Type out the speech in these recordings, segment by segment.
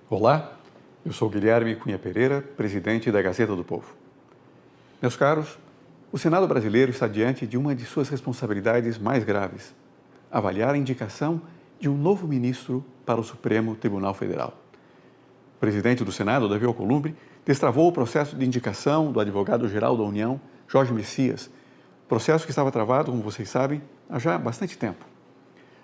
Olá, eu sou Guilherme Cunha Pereira, presidente da Gazeta do Povo. Meus caros, o Senado brasileiro está diante de uma de suas responsabilidades mais graves: avaliar a indicação de um novo ministro para o Supremo Tribunal Federal. O presidente do Senado, Davi Alcolumbre, destravou o processo de indicação do advogado-geral da União, Jorge Messias, processo que estava travado, como vocês sabem, há já bastante tempo.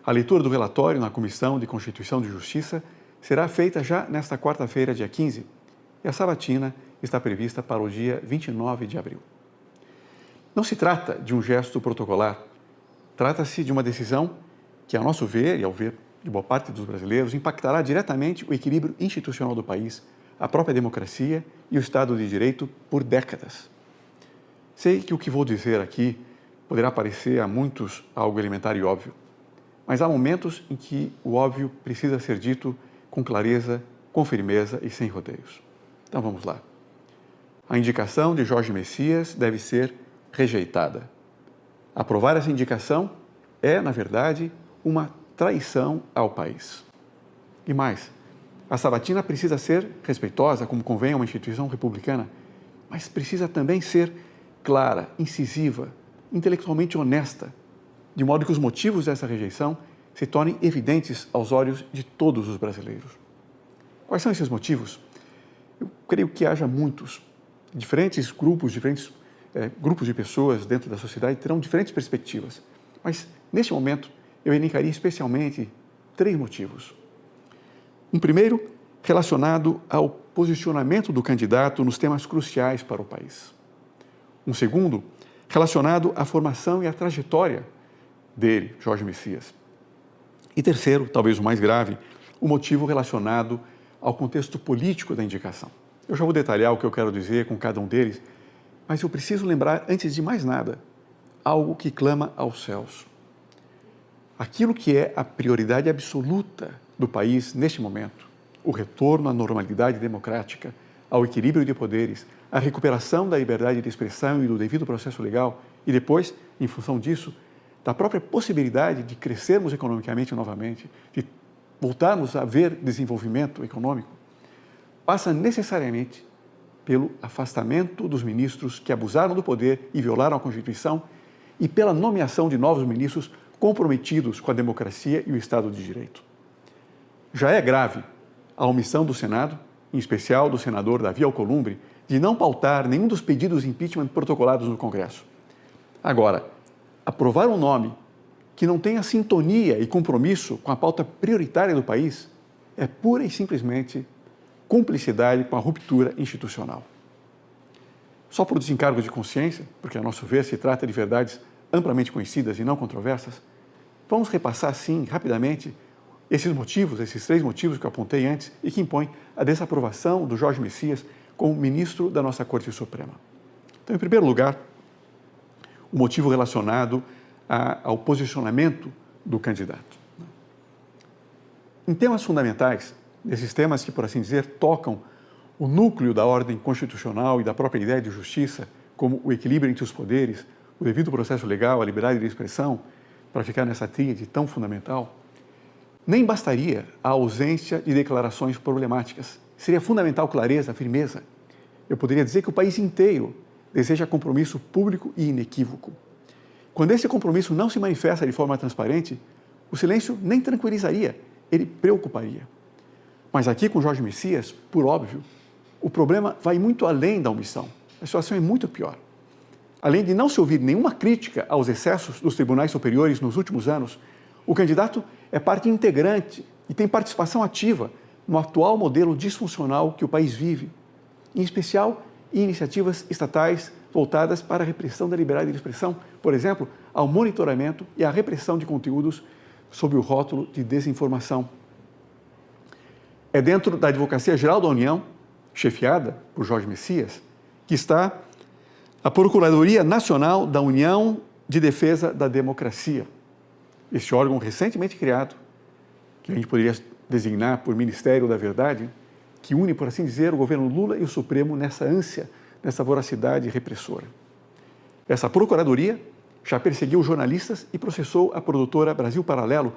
A leitura do relatório na Comissão de Constituição e Justiça será feita já nesta quarta-feira, dia 15, e a sabatina está prevista para o dia 29 de abril. Não se trata de um gesto protocolar, trata-se de uma decisão que, a nosso ver e ao ver de boa parte dos brasileiros, impactará diretamente o equilíbrio institucional do país, a própria democracia e o Estado de Direito por décadas. Sei que o que vou dizer aqui poderá parecer a muitos algo elementar e óbvio, mas há momentos em que o óbvio precisa ser dito com clareza, com firmeza e sem rodeios. Então vamos lá. A indicação de Jorge Messias deve ser rejeitada. Aprovar essa indicação é, na verdade, uma traição ao país. E mais, a sabatina precisa ser respeitosa, como convém a uma instituição republicana, mas precisa também ser clara, incisiva, intelectualmente honesta, de modo que os motivos dessa rejeição se tornem evidentes aos olhos de todos os brasileiros. Quais são esses motivos? Eu creio que haja muitos. Diferentes grupos de pessoas dentro da sociedade terão diferentes perspectivas. Mas, neste momento, eu elencaria especialmente 3 motivos. Um primeiro, relacionado ao posicionamento do candidato nos temas cruciais para o país. Um segundo, relacionado à formação e à trajetória dele, Jorge Messias. E terceiro, talvez o mais grave, o motivo relacionado ao contexto político da indicação. Eu já vou detalhar o que eu quero dizer com cada um deles, mas eu preciso lembrar, antes de mais nada, algo que clama aos céus. Aquilo que é a prioridade absoluta do país neste momento, o retorno à normalidade democrática, ao equilíbrio de poderes, a recuperação da liberdade de expressão e do devido processo legal, e depois, em função disso, da própria possibilidade de crescermos economicamente novamente, de voltarmos a ver desenvolvimento econômico, passa necessariamente pelo afastamento dos ministros que abusaram do poder e violaram a Constituição e pela nomeação de novos ministros comprometidos com a democracia e o Estado de Direito. Já é grave a omissão do Senado, em especial do senador Davi Alcolumbre, de não pautar nenhum dos pedidos de impeachment protocolados no Congresso. Agora, aprovar um nome que não tenha sintonia e compromisso com a pauta prioritária do país é pura e simplesmente cumplicidade com a ruptura institucional. Só por desencargo de consciência, porque a nosso ver se trata de verdades amplamente conhecidas e não controversas, vamos repassar, sim, rapidamente, esses 3 motivos que eu apontei antes e que impõem a desaprovação do Jorge Messias como ministro da nossa Corte Suprema. Então, em primeiro lugar, o motivo relacionado ao posicionamento do candidato. Em temas fundamentais, nesses temas que, por assim dizer, tocam o núcleo da ordem constitucional e da própria ideia de justiça, como o equilíbrio entre os poderes, o devido processo legal, a liberdade de expressão, para ficar nessa tríade tão fundamental, nem bastaria a ausência de declarações problemáticas. Seria fundamental clareza, firmeza. Eu poderia dizer que o país inteiro deseja compromisso público e inequívoco. Quando esse compromisso não se manifesta de forma transparente, o silêncio nem tranquilizaria, ele preocuparia. Mas aqui com Jorge Messias, por óbvio, o problema vai muito além da omissão. A situação é muito pior. Além de não se ouvir nenhuma crítica aos excessos dos tribunais superiores nos últimos anos, o candidato é parte integrante e tem participação ativa no atual modelo disfuncional que o país vive, em especial iniciativas estatais voltadas para a repressão da liberdade de expressão, por exemplo, ao monitoramento e à repressão de conteúdos sob o rótulo de desinformação. É dentro da Advocacia Geral da União, chefiada por Jorge Messias, que está a Procuradoria Nacional da União de Defesa da Democracia. Este órgão recentemente criado, que a gente poderia designar por Ministério da Verdade, que une, por assim dizer, o governo Lula e o Supremo nessa ânsia, nessa voracidade repressora. Essa procuradoria já perseguiu jornalistas e processou a produtora Brasil Paralelo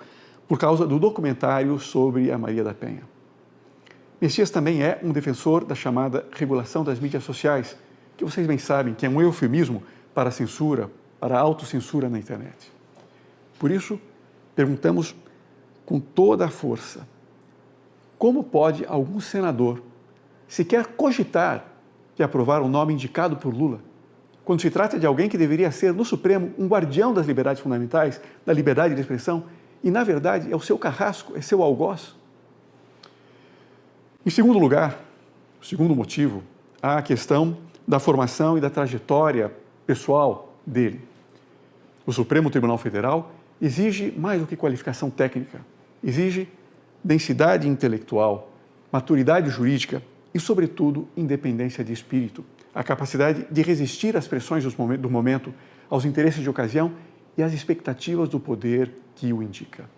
por causa do documentário sobre a Maria da Penha. Messias também é um defensor da chamada regulação das mídias sociais, que vocês bem sabem que é um eufemismo para a censura, para a autocensura na internet. Por isso, perguntamos com toda a força, como pode algum senador sequer cogitar de aprovar o nome indicado por Lula, quando se trata de alguém que deveria ser, no Supremo, um guardião das liberdades fundamentais, da liberdade de expressão, e, na verdade, é o seu carrasco, é seu algoz? Em segundo lugar, o segundo motivo, há a questão da formação e da trajetória pessoal dele. O Supremo Tribunal Federal exige mais do que qualificação técnica, exige densidade intelectual, maturidade jurídica e, sobretudo, independência de espírito, a capacidade de resistir às pressões do momento, aos interesses de ocasião e às expectativas do poder que o indica.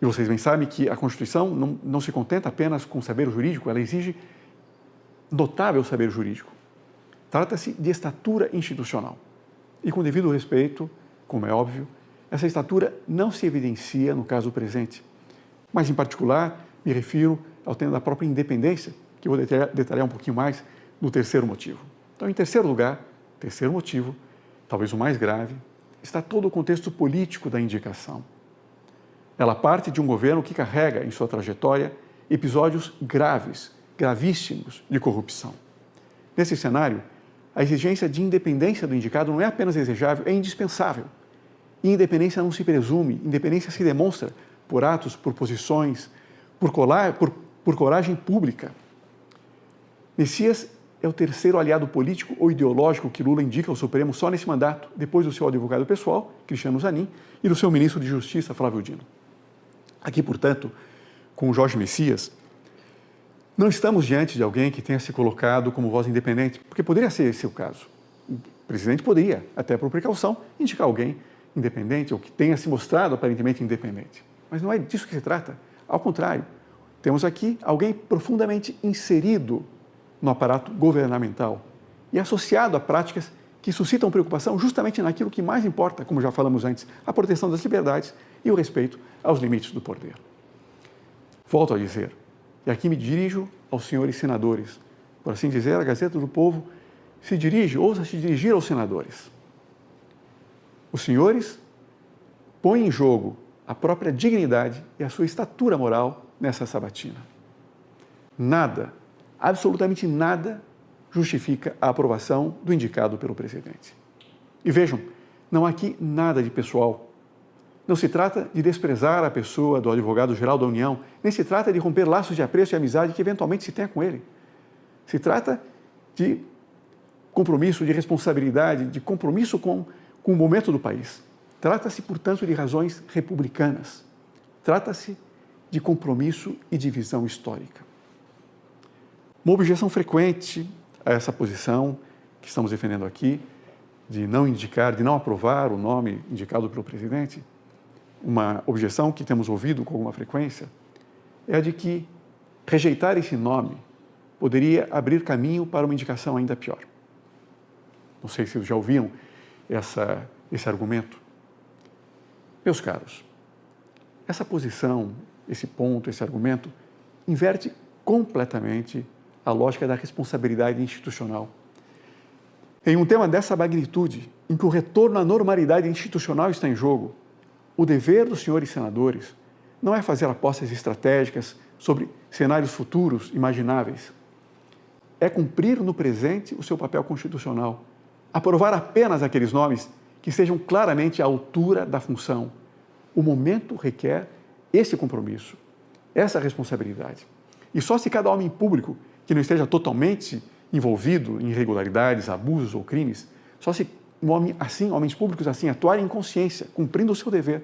E vocês bem sabem que a Constituição não se contenta apenas com saber jurídico, ela exige notável saber jurídico. Trata-se de estatura institucional. E com devido respeito, como é óbvio, essa estatura não se evidencia no caso presente. Mas, em particular, me refiro ao tema da própria independência, que eu vou detalhar um pouquinho mais no terceiro motivo. Então, em terceiro lugar, terceiro motivo, talvez o mais grave, está todo o contexto político da indicação. Ela parte de um governo que carrega em sua trajetória episódios graves, gravíssimos de corrupção. Nesse cenário, a exigência de independência do indicado não é apenas desejável, é indispensável. E independência não se presume, independência se demonstra por atos, por posições, por coragem pública. Messias é o terceiro aliado político ou ideológico que Lula indica ao Supremo só nesse mandato, depois do seu advogado pessoal, Cristiano Zanin, e do seu ministro de Justiça, Flávio Dino. Aqui, portanto, com o Jorge Messias, não estamos diante de alguém que tenha se colocado como voz independente, porque poderia ser esse o caso. O presidente poderia, até por precaução, indicar alguém independente ou que tenha se mostrado aparentemente independente. Mas não é disso que se trata. Ao contrário, temos aqui alguém profundamente inserido no aparato governamental e associado a práticas que suscitam preocupação justamente naquilo que mais importa, como já falamos antes, a proteção das liberdades e o respeito aos limites do poder. Volto a dizer, e aqui me dirijo aos senhores senadores, por assim dizer, a Gazeta do Povo ousa se dirigir aos senadores. Os senhores põem em jogo a própria dignidade e a sua estatura moral nessa sabatina. Nada, absolutamente nada, justifica a aprovação do indicado pelo presidente. E vejam, não há aqui nada de pessoal. Não se trata de desprezar a pessoa do advogado-geral da União, nem se trata de romper laços de apreço e amizade que eventualmente se tenha com ele. Se trata de compromisso, de responsabilidade, de compromisso com o momento do país. Trata-se, portanto, de razões republicanas. Trata-se de compromisso e de visão histórica. Uma objeção frequente a essa posição que estamos defendendo aqui, de não indicar, de não aprovar o nome indicado pelo presidente, uma objeção que temos ouvido com alguma frequência, é a de que rejeitar esse nome poderia abrir caminho para uma indicação ainda pior. Não sei se vocês já ouviram esse argumento. Meus caros, essa posição, esse ponto, esse argumento, inverte completamente a lógica da responsabilidade institucional. Em um tema dessa magnitude, em que o retorno à normalidade institucional está em jogo, o dever dos senhores senadores não é fazer apostas estratégicas sobre cenários futuros imagináveis. É cumprir no presente o seu papel constitucional, aprovar apenas aqueles nomes que sejam claramente à altura da função. O momento requer esse compromisso, essa responsabilidade. E só se cada homem público que não esteja totalmente envolvido em irregularidades, abusos ou crimes, só se homens públicos assim atuarem em consciência, cumprindo o seu dever,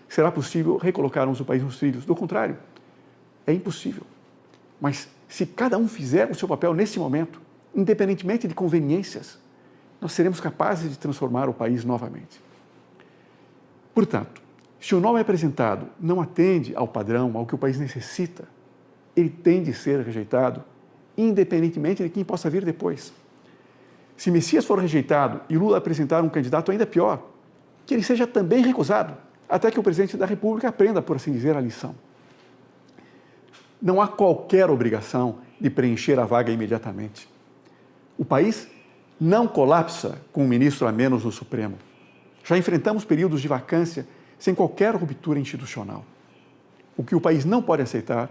será possível recolocarmos o país nos trilhos. Do contrário, é impossível. Mas se cada um fizer o seu papel nesse momento, independentemente de conveniências, nós seremos capazes de transformar o país novamente. Portanto, se o nome apresentado não atende ao padrão, ao que o país necessita, ele tem de ser rejeitado, independentemente de quem possa vir depois. Se Messias for rejeitado e Lula apresentar um candidato ainda pior, que ele seja também recusado, até que o presidente da República aprenda, por assim dizer, a lição. não há qualquer obrigação de preencher a vaga imediatamente. O país não colapsa com um ministro a menos no Supremo. Já enfrentamos períodos de vacância sem qualquer ruptura institucional. O que o país não pode aceitar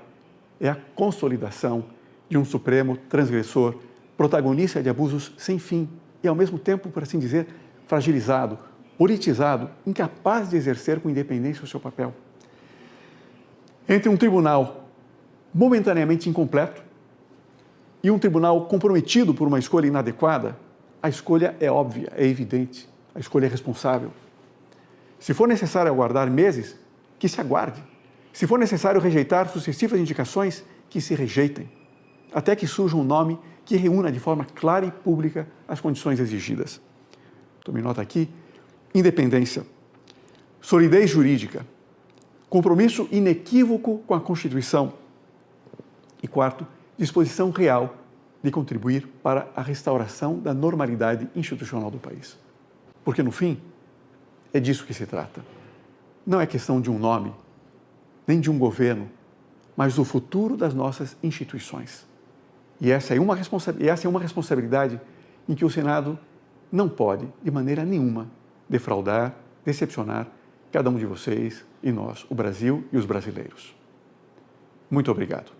é a consolidação de um Supremo transgressor, protagonista de abusos sem fim e, ao mesmo tempo, por assim dizer, fragilizado, politizado, incapaz de exercer com independência o seu papel. Entre um tribunal momentaneamente incompleto e um tribunal comprometido por uma escolha inadequada, a escolha é óbvia, é evidente, a escolha é responsável. Se for necessário aguardar meses, que se aguarde. Se for necessário rejeitar sucessivas indicações, que se rejeitem, até que surja um nome que reúna de forma clara e pública as condições exigidas. Tome nota aqui: independência, solidez jurídica, compromisso inequívoco com a Constituição e, quarto, disposição real de contribuir para a restauração da normalidade institucional do país. Porque, no fim, é disso que se trata. Não é questão de um nome, nem de um governo, mas do futuro das nossas instituições. E essa é uma responsabilidade em que o Senado não pode, de maneira nenhuma, defraudar, decepcionar cada um de vocês e nós, o Brasil e os brasileiros. Muito obrigado.